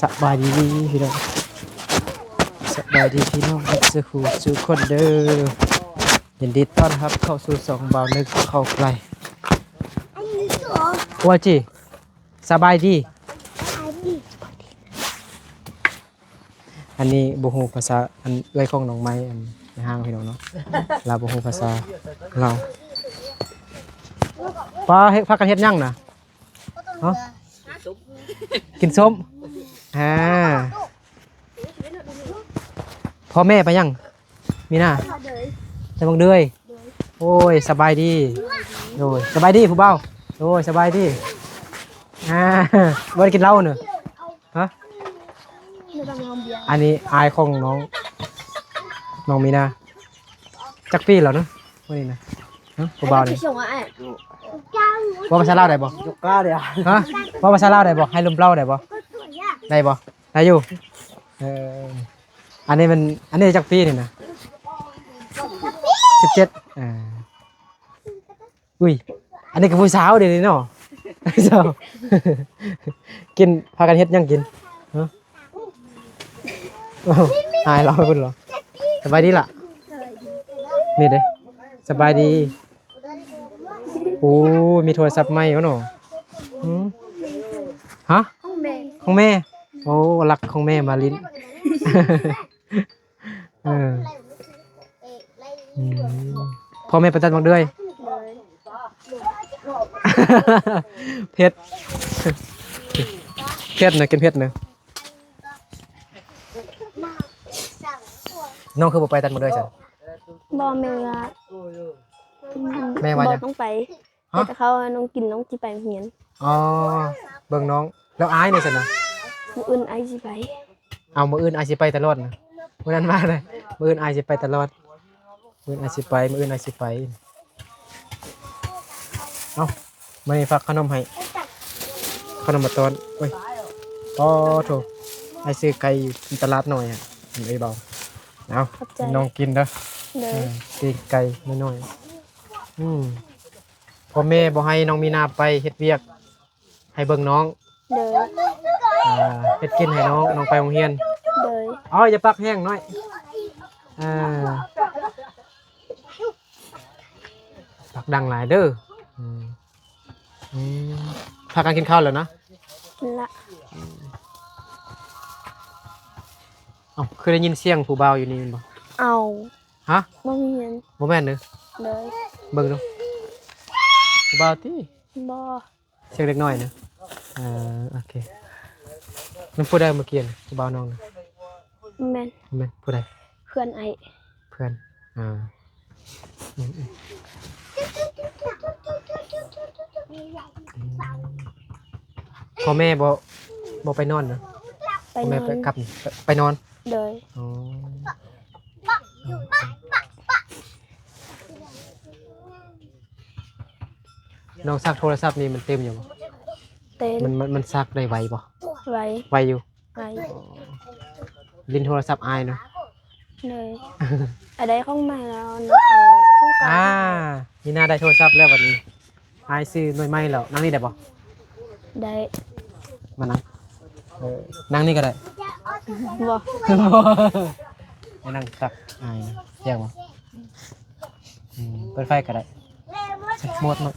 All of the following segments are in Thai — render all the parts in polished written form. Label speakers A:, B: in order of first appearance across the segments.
A: สบายดีพี่น้องสบายดีพี่น้องรับสู่คนเด้อยินดีต้อนรับเข้าสู่สองบ่าวนึกเข้าใกล้ว่าจีสบายดีอันนี้บ่ฮู้ภาษาอันเอื้อยของน้องไม้อันในห้างพี่น้องเนาะลาวบ่ฮู้ภาษาเราป้าเฮ็ดพากันเฮ็ดหยังน่ะเนาะกินส้มพ่อแม่ไปยังมีหน้าจะบังเดือยโอ้ยสบายดีโอ้ยสบายดีผู้เบาโอ้ยสบายดีบ่ได้กินเหล้าเนอะฮะอันนี้อายของน้องมีหน้าจักปีแล้วเนอะวันนี้นะผู้เบาเนี่ยว่าภาษาลาวได้บ่ยกกล้าเดี๋ยวฮะว่าภาษาลาวได้บ่ให้ลมเล่าได้บ่ได้บ่ได้อยู่อันนี้จักปีนี่นะ17อุ้ยอันนี้ก็ผู้สาวเดี๋ยวนี้เนาะเจ้ากินพากันเฮ็ดยังกินฮะอายเราเพิ่นเหรอสบายดีล่ะนี่เด้สบายดีโอ้มีโทรศัพท์ใหม่แล้วเนาะฮะของแม่โอ้รักของแม่มาลิ้นพ่อแม่ประจันบังเดือยเพชรนะกินเพชรนะน้องคือบ่ไปตันบังเดือยจ้ะ
B: บ่แม่ว่า
A: จะ
B: ต้องไปแต่เขาน้องกินน้องสิไปเฮียน
A: อ๋อเบิ่งน้องแล้วอายนี่ซั่นน่ะ
B: มื้ออื่นอายสิไป
A: เอามื้ออื่นอายสิไปตลอดนะมื้อนั้นมาเลยมื้ออื่นอายสิไปตลอดมื้ออื่นอายสิไปมื้ออื่นอายสิไปเอามื้อนี้ฝากขนมให้ขนมมาตอนโอ้ยอ๋อโธ่อายซื้อไก่อยู่ตลาดหน่อยอ่ะไอ้เบาเอาน้องกินเด้อตีไก่น้อยๆพ่อแม่บ่ให้น้องมีนาไปเฮ็ดเวียกให้เบิ่งน้องเฮ็ดกินให้น้องไปโรงเรียนอ๋ออย่าปักแห้งน้อยปักดังหลายเด้อพากันกินข้าวแล้วนะ
B: ละ
A: คือได้ยินเสียงผู้บ่าวอยู่นี่บ่
B: เอา
A: ฮะ
B: บ่มีหยัง
A: บ่แม่นเด้อเบิ่งดูผู้บ่าวติ
B: บ่
A: เสียงเล็กน้อยนะโอเคมันพูดได้เมื่อกี้ผู้บ่าวน้องนะ
B: แม่น
A: พูดได้
B: เพื่อนไอ
A: เพื่อนพ่อแม่บ่ไปนอนนะพ่อแม่ไปกลับไปนอน
B: เลย
A: น้องซักโทรศัพท์นี่มันเต็มอยู่บ่
B: เต็ม
A: มันซักได้ไวบ่ไวอยู่ลิ้นโทรศัพท์อายเนาะ
B: เลยอะไรของใหม่แล้ว
A: นี่น่าได้โทรศัพท์แล้ววันนี้อายซื้อหน่วยใหม่แล้วนั่งนี่ได้บ่
B: ได้
A: มานั่งนี่ก็ได้
B: บ่
A: นั่งซักอายนะแย่บ่เปิดไฟก็ได้ใส่โหมดมั้ง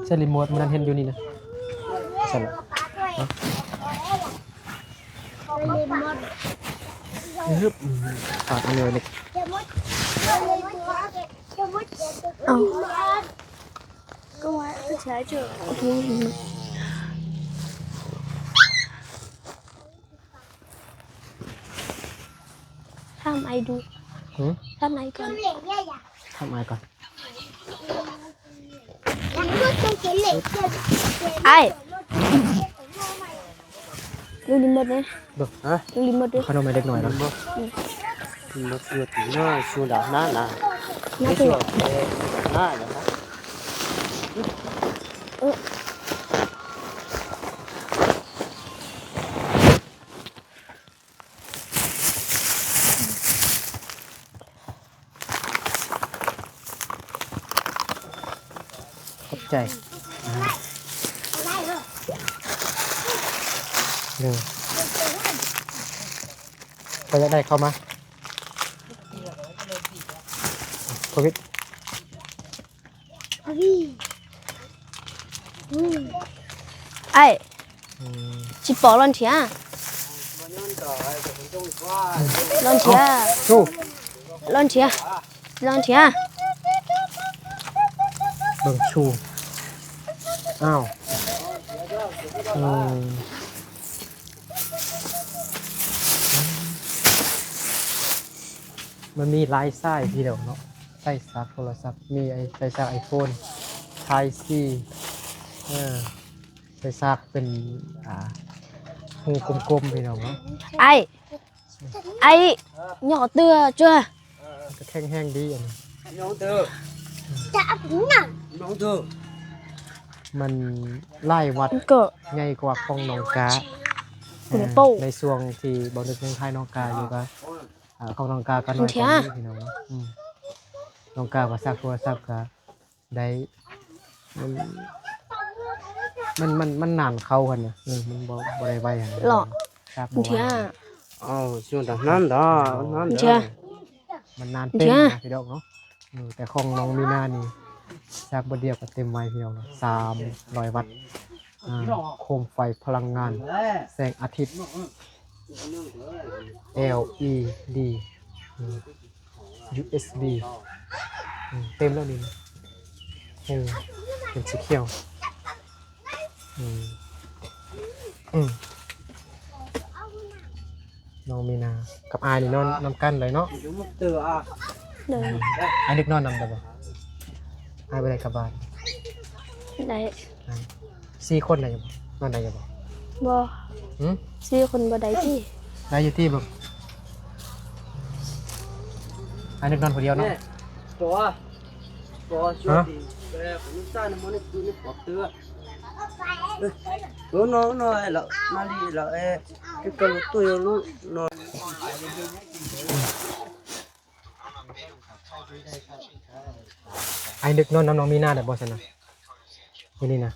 A: ใส่รีโมทมันนั่นเห็นอยู่นี่นะใช่แล้วขาดอันเดียวนี่
B: ก็ว่าใช้เจอทำไอดูทำไอก่อนไอ้ดูรีโมทเนี่ยดูรีโมทด้วย
A: ขนมเล็กหน่อยนะ
C: nó chưa thì nó xuống đảo nó là
B: nó chưa
C: nó là nó
A: ขอบใจ ก็จะได้เข้ามาโควิด
B: ไอ้ชิปอลอนเทียลอนเทีย
A: สู้
B: ลอนเทียลอนเทีย
A: เบิ่งชูอ้าวมันมีหลายไส้พี่เดียวเนาะไส้ซักโทรศัพท์มีไส้ซัก iPhone Type C ไส้ซักเป็นหูกลมๆพี่น้องเนาะ
B: ไอ้nhỏ tưa chưa
A: ก็แข็งแห้งดีอันนี้
C: น้องเธอน้องเธอ
A: มันไล่วัด
B: cỡ
A: ใหญ่กว่าของน้องกา
B: của nó bầu
A: ในช่วงที่บอลนึกยังไทยน้องกาอยู่ก็ของน้องกาก็น้อยกว่านี้พี่น้องเนาะน้องกาว่าซักโทรศัพท์ก็ได้มันนานเข้ากันเนี่ยมันบ่ได้ไวหั่น
B: lọ
A: ซักบ่
B: thía
C: ช่วงนั้นดานั้น
B: chưa
A: มันนานเต็มนะพี่น้องเนาะแต่ของน้องมีนานี่ซักบ่เดียวก็เต็มไวพี่น้องเนาะ300 วัตต์โคมไฟพลังงานแสงอาทิตย์ LED USB เต็มแล้วนี่เป็นสีเขียวน้องมีนากับอายนี่นอนนำกันเลยเนาะ
B: đây
A: อายนึกนอนนำได้บ่อายไปได้กลับบ้าน
B: đấy
A: 4 คนได้บ่นอนได้บ่
B: bo
A: หืม
B: si con bo đấy thì
A: ได้อยู่ที่บ่อายนึกนอนคนเดียวเนาะ
C: ตัวช่วยดีแต่ผมซ่าน้ำมันคือนี่ปอบเตือตัวน้องน้อยแล้วมาดีแล้วcái cầu tôi nó
A: อายนึกนอนนำน้องมีนาได้บ่ซั่นน่ะนี่นะ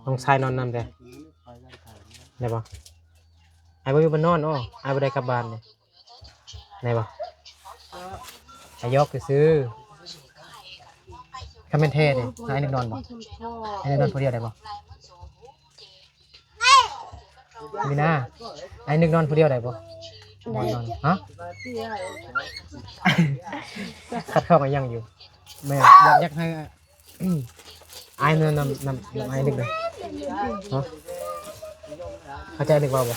A: น้องชายนอนนำได้บ่อายบ่มีบ่นอนอ้ออายบ่ได้กลับบ้านเลยได้บ่อายยกซื้อคำเป็นเทศนี่อายนึกนอนบ่อายนึกนอนผู้เดียวได้บ่มีนาอายนึกนอนผู้เดียวได้บ่นอนฮะคัดเข้ามายังอยู่แม่อยากให้อายนำอายนึกเลยเนาะเข้าใจนึกว่าบ่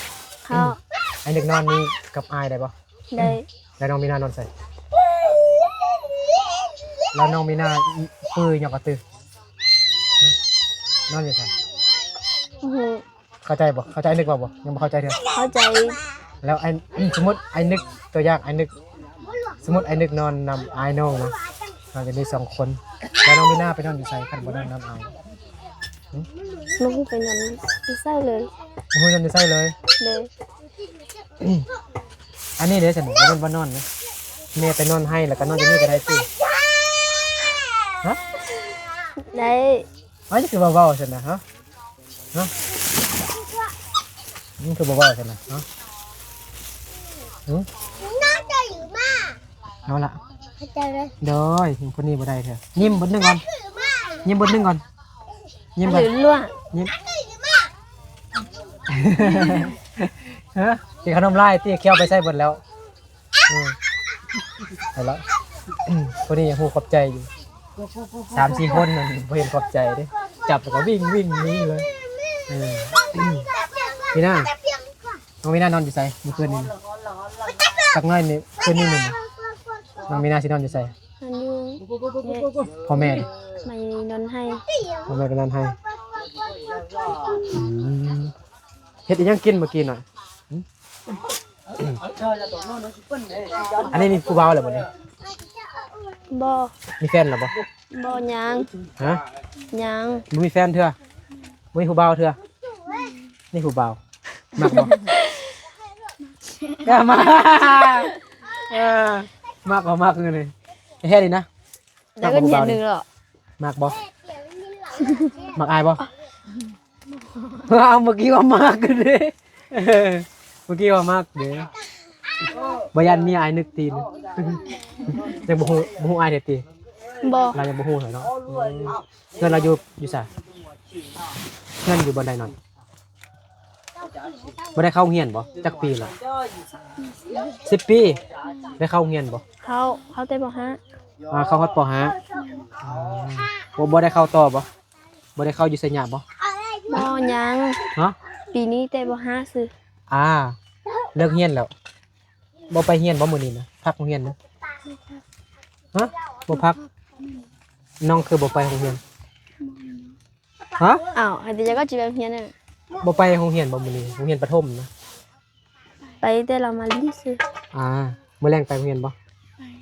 B: không
A: อายนึกนอนนี่กับอายได้บ่
B: đây
A: แล้วน้องมีนานอนใส่แล้วน้องมีนาปื้อหยอกกระตือนอนอยู่ใส่ เข้าใจบ่เข้าใจนึกว่าบ่ยังบ่เข้าใจเถอะ
B: เข้าใจ
A: แล้วไอ้ สมมติไอ้นึกตัวอย่างไอ้นึกสมมติไอ้นึกนอนนำไอ้น้องนะมันจะมี2 คนแล้วน้องมีหน้าไปนอนอยู่ใส่คันบ่นอนนำไอ้
B: nó không phải nằm đi sai lời
A: โอ้ยนอนอยู่ใส่เลย
B: đây
A: อันนี้เด้อฉันบ่เป็นบ่นอนนะแม่ไปนอนให้แล้วก็นอนอยู่นี่ก็ได้สิฮะ
B: đấy
A: อันนี้คือเว้าๆซั่นนะฮะนี่คือเว้าๆซั่นนะฮะเอาล่ะเด้อคนนี้บ่ได้เถอะยิ้มบนนึงก่อนยิ้มบนนึงก่อนยิ้มก่อน
B: thử luôn
A: ยิ้มฮะกินขนมไล่ที่เคี้ยวไปใส่เบิดแล้วไปแล้วคนนี้ยังหูขอบใจอยู่3-4 คนนั่นบ่เห็นขอบใจเด้จับแล้วก็วิ่งนี่เลยพี่น้าน้องมีนานอนอยู่ไสเมื่อคืนนี้สักน้อยนี่คืนนี้นี่น้องมีนาสินอนอยู่ไส
B: anh như
A: พ่อแม่ดิ
B: mày nón hay
A: พ่อแม่ก็นอนให้เฮ็ดอีหยังกินเมื่อกี้หน่อยอันนี้มีผู้บ่าวแล้วบ่เนี่ย
B: bo
A: มีแฟนแล้วบ่
B: bo nhang
A: ฮะ
B: nhang
A: บ่มีแฟนเถื่อบ่มีผู้บ่าวเถื่อนี่ผู้บ่าวมักบ่ก็มามักบ่มักคือนี่แค่นี้นะ
B: đã có nhận được rồi
A: มักบ่มักอายบ่เอาเมื่อกี้ว่ามักคือเด้ เมื่อกี้ว่ามากเด้บ่ยันมีอายนึกตีนจังบ่ฮู้อายเด้ติ
B: บ่
A: เรายังบ่ฮู้เหรอเนาะเพื่อนเราอยู่ไสเพื่อนอยู่บ่ได้หน่อยบ่ได้เข้าโรงเรียนบ่จักปีละ10 ปีได้เข้าโรงเรียนบ่
B: เขาแต่บ่ฮะ
A: เข้าฮอดป .5 บ่ได้เข้าต่อบ่ได้เข้าอยู่ไสหยาบ่
B: บ่ยัง
A: ฮะ
B: ปีนี้แต่บ่ฮะซื่อ
A: เลิกเรียนแล้วบ่ไปเรียนบ่มื้อนี้นะพักโรงเรียนนะฮะบ่พักน้องคือบ่ไปโรงเรียนฮะ
B: อ้าวอันเดี๋ยวก็สิไปเรียนน่ะ
A: บ่ไปโรงเรียนบ่มื้อนี้โรงเรียนประถมนะ
B: ไปแต่เรามาลิ้นซื่อ
A: มื้อแลงไปโรงเรียนบ่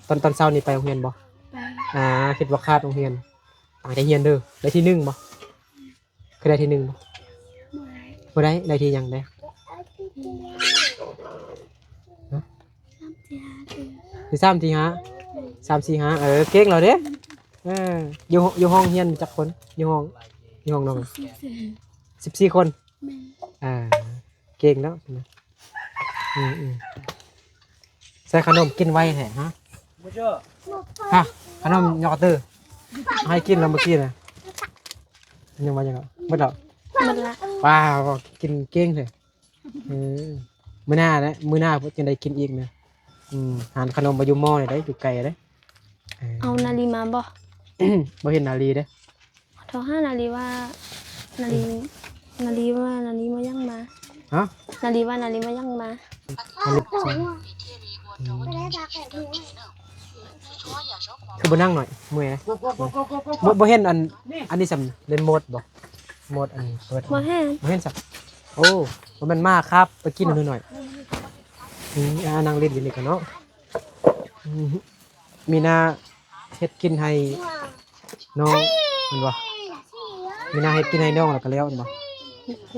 A: ตอนเช้านี่ไปโรงเรียนบ่คิดว่าขาดโรงเรียนได้เรียนเด้อได้ที่1บ่เคยได้ที่1บ่บ่ได้ที่หยังได้ฮะที่3ที่5 3 4 5เก่งแล้วเด้อยู่ห้องเรียนจักคนอยู่ห้องน้อง14 คนเก่งแล้วใส่ขนมกินไวแท้ฮะขนมยอกระตือให้กินแล้วเมื่อกี้นะยังว่าจังไงบ่ดอก
B: มันละ
A: ว้าวกินเก่งเลยมื้อหน้าจังได้กินอีกนะหานขนมบ่อยู่หม้อนี่ได้อยู่ไกลเด้
B: เอานาลีมาบ่
A: บ่เห็นนาลีเด้
B: เท่า5นาลีว่านาลีมายังมา
A: ฮะ
B: นาลีว่านาลีมายังมา
A: นาลีคือบ่นั่งหน่อยเมื่อยนะบ่เห็นอันนี้สำเล่นโหมดบ่โหมดอันเปิด
B: บ่แห้ง
A: บ่เห็นสักโอ้มันมากครับไปกินหน่อยนั่งเล่นอยู่นี่กันเนาะมีนาเฮ็ดกินให้น้องมันบ่มีนาเฮ็ดกินให้น้องแล้วก็แล้วมันบ่
B: โอเค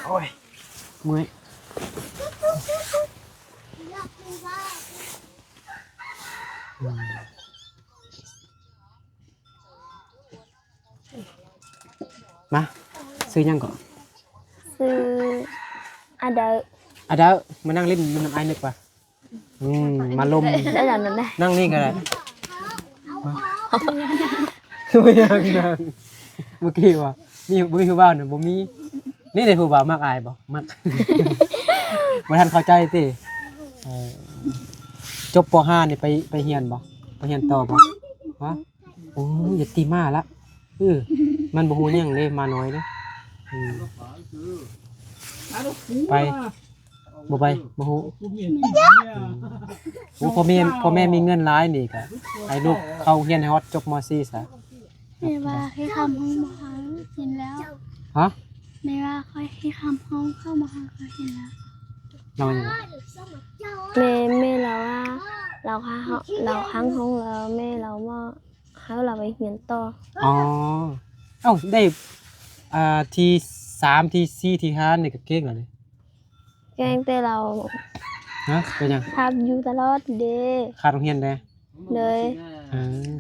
A: โอ้ยเมื่อยมาซื้อยังก่อน
B: ซื้ออาเดอ
A: เดี๋ยวมานั่งเล่นมันน้ำไอ้นึกว่ามาลม
B: ได้แล้วนั่นแหละ
A: นั่งนี่ก็ได้ไม่อยากนั่งเมื่อกี้ว่ามีผู้บ่าวเนี่ยบ่มีนี่ได้ผู้บ่าวมากอายบ่มักบ่ทันเข้าใจติจบป .5 นี่ไปเรียนบ่ไปเรียนต่อบ่ฮะโอ้ยอย่าตีมาละมันบ่ฮู้หยังเด้มาน้อยเด้ไปบ่ไปบ่ฮู้พ่อแม่มีเงินหลายนี่ก็ให้ลูกเข้าเรียนให้ฮอดจบม .4 ซะ
D: แม่ว่าให้คำห้องมาหาเห็นแล้ว
A: ฮะ
D: แม่ว่าค่อยให้คำห้องเข้ามาหาก็เห็นแล้ว
A: เราอย่าง
B: แม่เราว่าเราค้างห้องแล้วแม่เราว่าให้เราไปเรียนต่อ
A: อ๋อเอ้าได้ที่3ที่4ที่5นี่ก็เก่งแล้วนี่
B: แกล้งแต่เรา
A: ฮะเป็นหยัง
B: ทับอยู่ตลอดเด้
A: ขาดโรงเรียนเด้
B: เลย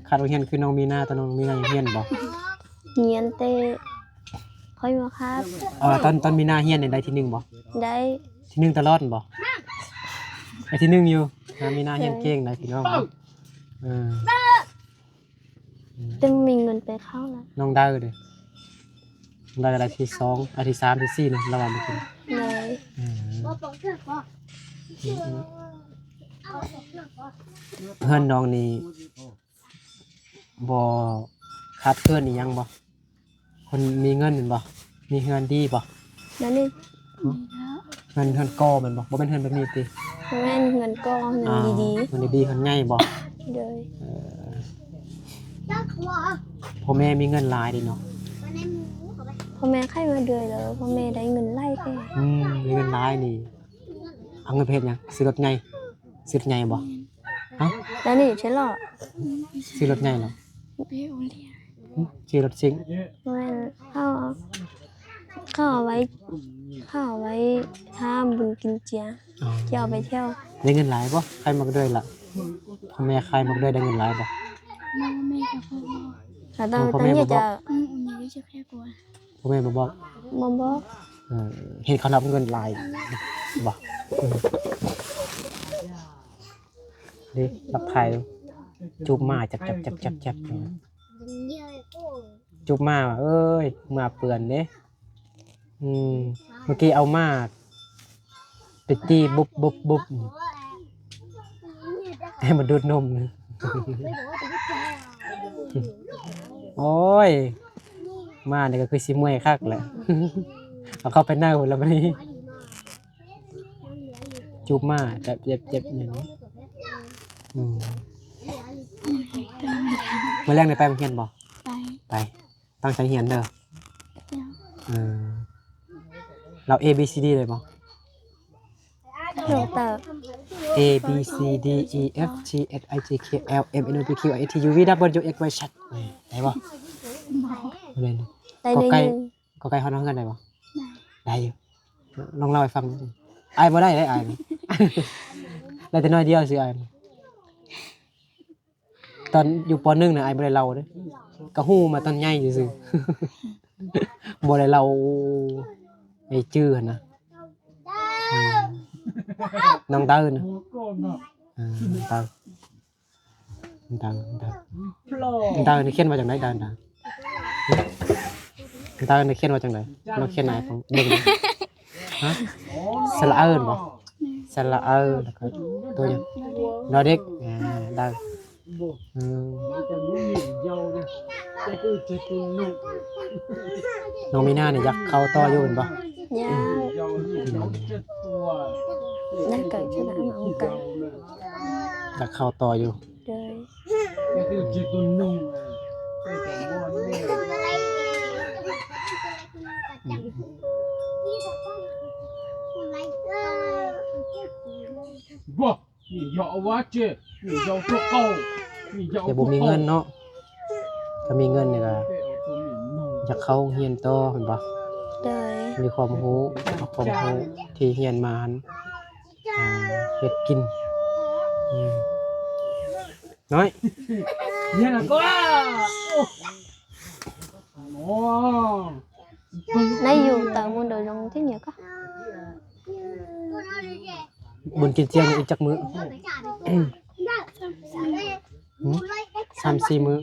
A: ขาดโรงเรียนคือน้องมีนาแต่น้องมีนายังเรียนบ่
B: เรียนแต่ค่อยมาครับ
A: ตอนมีนาเรียนนี่ได้ที่1บ่
B: ได้
A: ที่1ตลอดบ่ไอ้ที่1อยู่มีนาเรียนเก่งได้พี่น้อง
B: จะมีเงินไปเข้าแล้ว
A: น้องได้เด้น้องได้อะไรที่2อันที่3ที่4นี่ระวังบ่กิน
B: เลย
A: เพื่อนน้องนี่บ่ขาดเพื่อนอีหยังบ่คนมีเงินแม่นบ่มีเงินดีบ่
B: นั่นนี่
A: เงินก่อแม่นบ่บ่แม่นเงินแบบนี้ติ
B: แม่เงินก้อนเงินดี
A: เงินดีๆเงินใหญ่บ่
B: ๆเลย
A: พ่อแม่มีเงินหลายดิเนาะ
B: พ่อแม่ใครมาเดือยแล้วพ่อแม่ได้เงินไล่ไป
A: มีเงินหลายนี่เอาเงินไปเฮ็ดหยังซื้อรถใหญ่ซื้อรถใหญ่บ่ฮะ
B: แล้วนี่ใช่หรอ
A: ซื้อรถใหญ่เหรอ
D: ไปโอเลีย
A: ซื้อรถซิ่ง
B: แม่เข้าเอาไว้ถ้าบุญกินเจียเที่ยวไปเที่ยว
A: ได้เงินหลายบ่ใครมักด้วยล่ะพ่อแม่ใครมักด้วยได้เงินหลายบ่
D: แม่กับพ่อ
B: แล้วตอนนี้จะ
D: อุ่นนี้จะแค่กลัว
A: พ่อแม่บ่บอก
B: บ่บอก
A: เห็นเขารับเงินหลายบ่ดิรับถ่ายดูจุบมาจับจุบมาว่ะเอ้ยมาเปื่อนเด้เมื่อกี้เอามาไปตีบุบให้มันดูดนมนะโอ้ยมาเนี่ยก็คือสิมวยคักแหละเอาเข้าไปหน้าหุ่นแล้วมันนี่จุบมาเจ็บอย่างนี้มาแรกในไปโรงเรียนบ่
D: ไป
A: ตั้งใจเรียนเด้อเรา A B C D เลยบ่
B: ลงเติบ
A: A B C D E F G H I J K L M N O P Q R S T U V W X Y Z ได้บ่เรียน
B: ได้เลย
A: ก็ใกล้ฮอดเงินได้บ่ได้อยู่ลองเล่าให้ฟังดิอายบ่ได้อาย ได้แต่น้อยเดียวสิอายตอนอยู่ป .1 น่ะอายบ่ได้เล่าเด้ก็ฮู้มาตอนใหญ่ซื่อๆบ่ได้เล่าไอ้ชื่อหั่นนะน้องเต้นนะเต้นี่เขียนมาจากไหนเต้นี่เขียนมาจากไหนเราเขียนไหนของเบิ่งฮะสระเอิ้นบ่สระเอิ้นแล้วก็ตัวนี้นอเด็กเต้น้องมีหน้าเนี่ยอยากเข้าต่ออยู่เป็นบ่
B: ย่านั่นเกิดชนะมาองเกิด
A: อยากเข้าต่ออยู่
B: เลย
C: บ่นี่ยอว่าเจนี่ยอตัวเก่านี่ยอ
A: แต่บ่มีเงินเนาะถ้ามีเงินเนี่ยก็อยากเข้าเรียนต่อเห็นบ่
B: เลย
A: มีความรู้ที่เรียนมาเฮ็ดกินน้อย
C: เนี่ยนะก็โอ้
B: nay dù tờ mua đồ dùng thế nhiều có
A: บุญกินเที่ยงอีกจักมื้อ 3-4 มื้อ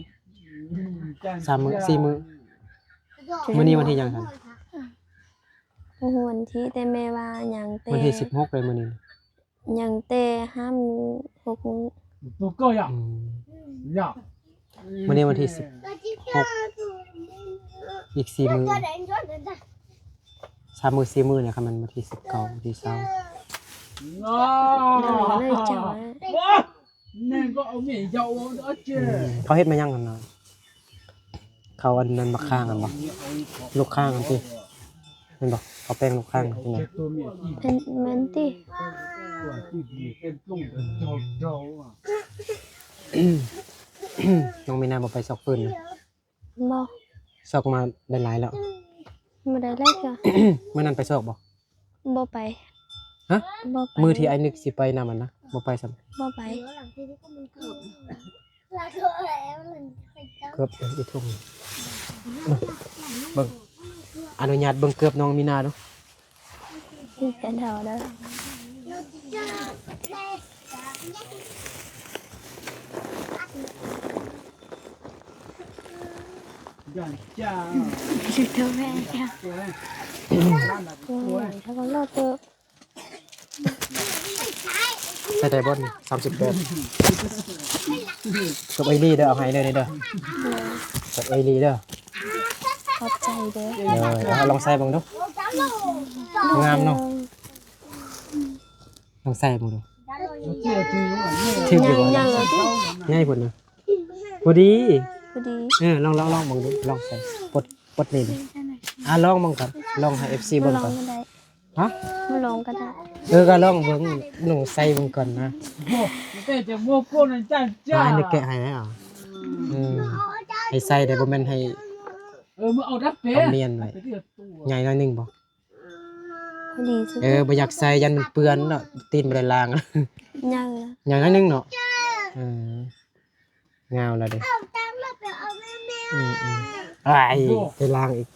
A: 3 มื้อ 4 มื้อมื้อนี้วันที่หยังซั่น
B: วันที่เตเมว่าอย่างเต
A: วันที่16เลยมื้อนี้
B: อย่างเตห้ามหก
C: ตัวก็อย่าอย่า
A: มื้อนี้วันที่16อีก4 มื้อ3 มื้อ 4 มื้อเนี่ยครับมันวันที่19วันที่20
B: เลยเจ้า
C: นี่ก็เอาเมียยาวเด้อเจ
A: เขาเฮ็ดมายังกันเนาะเขาอันนั้นมาข้างกันบ่ลูกข้างกันติแม่นบ่เขาแป้งลูกข้างจังได๋
C: ตัวเมียอี
B: เป็นมันที่
C: ตัวที่เป็นตุ้งเจ้าอ่ะ
A: น้องมีนาบ่ไปซอกปืนนะ
B: บ่
A: ซอกมาได้หลายแล้ว
B: บ่ได้เลยค่ะ
A: เมื่อนั้นไปซอกบ่
B: บ่ไป
A: ฮะ
B: บ่ไป
A: มื้อที่ไอ้นึกสิไปนำมันนะบ่ไปซ้ำ
B: บ่ไป
A: เกือบอีทุ่งเบิ่งอนุญาตเบิ่งเกือบน้องมีนาดู
B: ที่เป็นเท่าเด้อ
C: ยันจ้า
D: ชุดเธอแม่ค่ะ
B: ถ้าก็รอตัว
A: ใส่ได้บ่นี่38กับไอ้ลี่เด้อเอาให้เด้อนี่เด้อกับไอ้ลี่เด้อ
B: ขอบใจเด้อ
A: เอาลองใส่เบิ่งดูงามเนาะลองใส่เบิ่งดู
C: เจ้าถือว่าเนี่ย
A: ถึกอยู่บ่
B: ยังเลยที่
A: ง่ายพุ่นนะบ่ดี
B: พอดี
A: ลองเบิ่งดูลองใส่ปลดนี่ดิลองเบิ่งก่อนลองให้ FC
B: มา
A: เบิ่ง
B: ลอง
A: ก่อน
B: ก็ได้
A: ฮะ
B: มาลองก็ได้
A: ก็ลองเบิ่งหนูใส่เบิ่งก่อนนะ
C: บ่แต่จะบ่โกนจ้าจ้า
A: อันนี้แกะให้แล้วให้ใส่ได้บ่แม่นให้
C: มึงเอาดับเป้
A: เอาเนียนไว้ใหญ่หน่อยหนึงบ่
B: พอดีสุด
A: บ่อยากใส่ยันมันเปื้อนเนาะตีนบ่ได้ล้าง
B: ยัง
A: ใหญ่หน่อยหนึงเนาะงาวแล้วเด้ ไปล้างอีก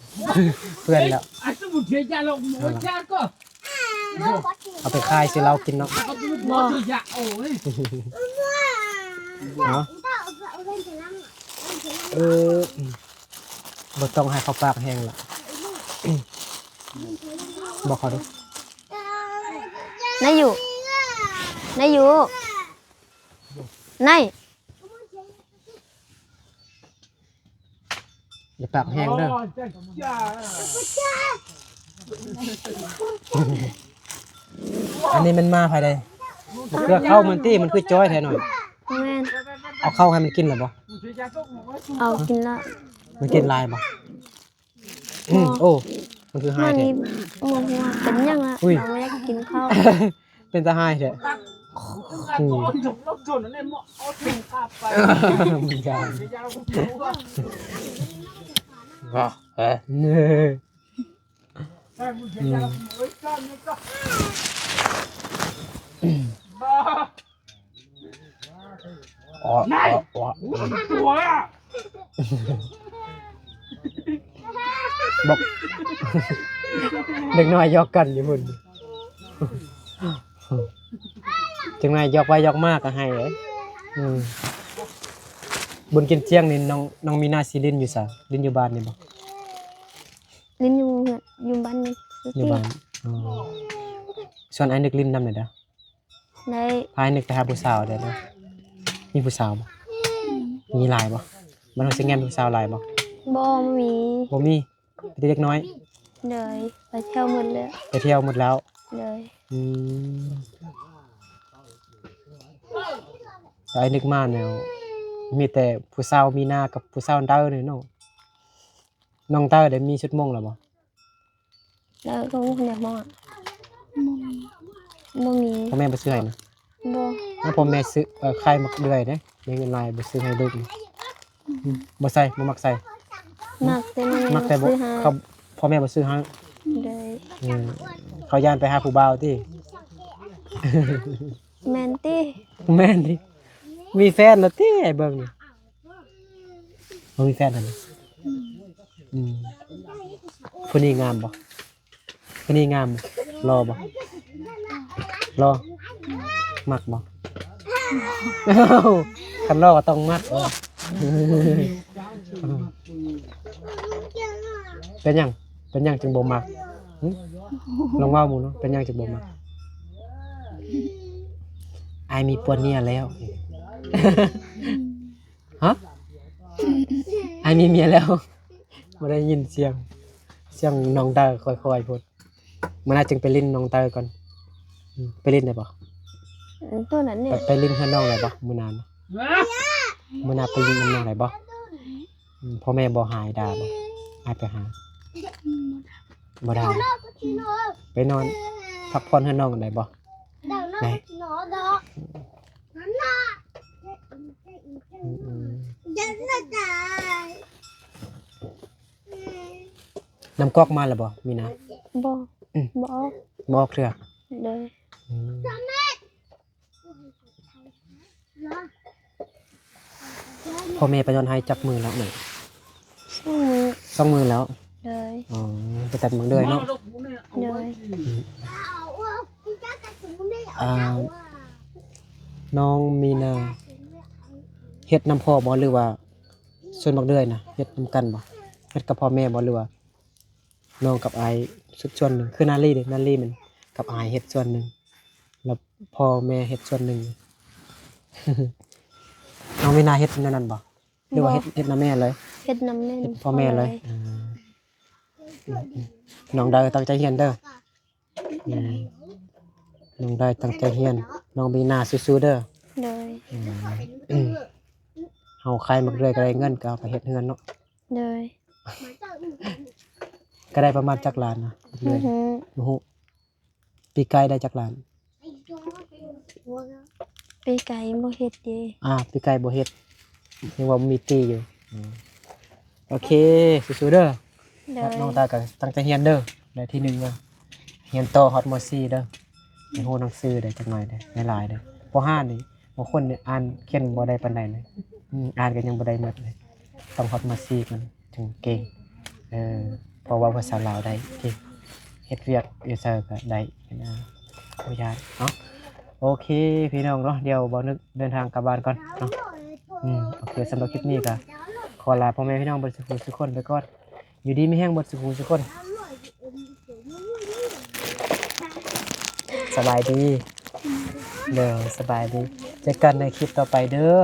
A: เพื่อนแล้ว
C: ไอ้สมุนเทียยาลงหัวชาก็
A: เอาไปคายสิเรากินเนาะ
C: ก็เป็นหมอเทียโอ้ย
A: เนาะบ่ต้องให้เขาปากแห้งละบอกเขาดู
B: นายอยู่นายอยู่นาย
A: อย่าปากแห้งเด้ออันนี้มันมาภายใดเพื่อเข้ามันตี้มันคือจ้อยแท้หน่อย
B: แม่น
A: เอาเข้าให้มันกินหรอบ่
B: เอากินละ
A: มันกินลายบ่โอ้มันคือหาย
B: มัน
A: แท้
B: นี่มันว่าเป็นยังอ่ะ
A: อุ้ย
B: เราไม่ได้กินข้าว
A: เป็นตาหายแท้มันยาวว้าเอ้อ๋อ
C: หัวอ่ะ
A: บอกเด็กน้อยยอกกันอยู่พุ่นจังไงยอกไปยอกมากก็ให้เลยบุญกินเจียงนี่น้องมีนาซีลินอยู่ซะลินอยู่บ้านนี่บ่
B: ลิ้นอยู่เหือนอยู่บ้านนี่
A: อยู่บ้านอ๋อส่วนไอ้นึกลินนำหน่อยเด้อ
B: ใน
A: พายนึกไปหาผู้สาวเด้อเด้อมีผู้สาวบ่มีหลายบ่บ้านเฮาสิแง่มผู้สาวหลายบ่
B: บ่มี
A: บ่มีเป็นเด็กน้อย
B: เลยไปเที่ยวหมดเลย
A: ไปเที่ยวหมดแล้ว
B: เลย
A: ไอ้นึกมาแนวมีแต่ผู้สาวมีหน้ากับผู้สาวเต้านี่เนาะน้องเต้าได้มีชุดม่งแล้วบ่
B: แล้วก็อยากมองอ่ะบ่มี
A: พ่อแม่บ่ซื้อให้นะ
B: บ่
A: แล้วพ่อแม่ซื้อขายมักเดือยเด้มีเงินหลายบ่ซื้อให้ลูกนี่บ่ใส่บ่มักใส่
B: มักแต่แม่
A: มักแต่บ่
B: ซื้อหา
A: เขาพ่อแม่บ่ซื้อให้
B: เลย
A: เขาย่านไปหาผู้บ่าวติ
B: แมนตี้
A: แม่นดิมีแฟนแล้วติไอ้เบิ่งนี่บ่มีแฟนหั่นผู้นี้งามบ่ผู้นี้งามบ่รอบ่รอมักบ่คันรอก็ต้องมักเป็นหยังจึงบ่มักลองเว้าหมู่เนาะเป็นหยังจึงบ่มักอายมีปวดเนี่ยแล้วฮะอายมีเมียแล้วบ่ได้ยินเสียงน้องเตอค่อยๆพูดมันน่าจึงไปลิ้นน้องเตอก่อนไปลิ้นได้บ่
B: ตัวนั้นเนี่ย
A: ไปลิ้นเฮือนน้องได้บ่มื้อนั้นมื้อนั้นไปลิ้นน้องได้บ่พ่อแม่บ่หายด่าบ่อายไปหาบ่ได้ไปนอนพักผ่อนเฮือนน้องได้บ่ไหนน้ำก๊อกมาแล้วบ่มีนะ
B: บ่บ่
A: บ่ออกเทื่อ
B: เลย
A: พ่อแม่ไปนอนให้จักมือแล้วนี่
B: ช่วงมือ
A: 2 มือแล้ว
B: เลย
A: อ๋อไปตัดมังเดือยเนาะ
B: เลย
A: น้องมีนาเฮ็ดน้ำพ่อบ่หรือว่าส่วนมักเดือยนะเฮ็ดนํกันบ่เฮ็ดกับพ่อแม่บ่หรือว่าน้องกับอายส่วนหนึงคือนาลีเด้นาลีมันกับอายเฮ็ดส่วนหนึงแล้วพ่อแม่เฮ็ดส่วนหนึง น้องมีนาเฮ็ดแนวนั้นบ่หรือว่าเฮ็ดนำแม่เลย
B: เฮ็ดน้ำเล่น
A: เฮ็ดพ่อแม่เลยน้องได้ตั้งใจเรียนเด้อน้องได้ตั้งใจเรียนน้องมีนาสู้ๆเด้อ
B: เลย
A: เฮาขายมักเรื่อยก็ได้เงินก็เอาไปเฮ็ดเฮือนเนาะ
B: เลย
A: ก็ได้ประมาณจักล้านนะเรื่อยบ่ฮู้ปีกายได้จักล้าน
B: ไปไก่บ่เฮ็ดเด้
A: ปีกายบ่เฮ็ดยังว่ามีตีอยู่โอเคสู้ๆเด้อ
B: เล
A: ครับ
B: ย
A: น้องตาก็ตั้งใจเรียนเด้อได้ที่1เด้อเรียนต่อฮอดม .4 เด้อให้ฮู้หนังสือได้จักหน่อยเด้อหลายๆเด้อป .5 นี่บางคนนี่อ่านเขียนบ่ได้ปานใดเลยอ่านก็ยังบ่ได้หมดเลยต้องฮอดม .4 มัน ถึงเก่งเพราะว่าภาษาลาวได้เก่งเฮ็ดเวียกอยู่เซอร์ก็ได้นะบ่ยากเนาะโอเคพี่น้องเนาะเดี๋ยวบ่นึกเดินทางกลับบ้านก่อนเนาะโอเคสำหรับคลิปนี้ก็ขอลาพ่อแม่พี่น้องเบ่สุขทุกคนไปก่อนอยู่ดีมีแห้งบ่สุขทุกคนสบายดีเด้อสบายดีเจอกันในคลิปต่อไปเด้อ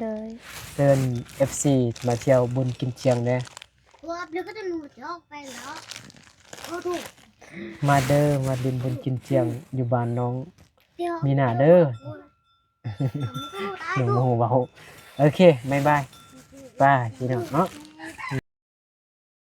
B: เลย
A: เชิญ FC มาเที่ยวบุญกินเชียงเนี่ย
E: ว่าเดี๋ยวก็จะหนูจะออกไปแล้วโอ้ถูก
A: มาเด้อมาดินบุญกินเชียงอยู่บ้านน้อง
E: เดี๋ยว
A: มีหน้าเด้อหนูโมโหเบาโอเคบ๊ายบายบายพี่น้องเนาะ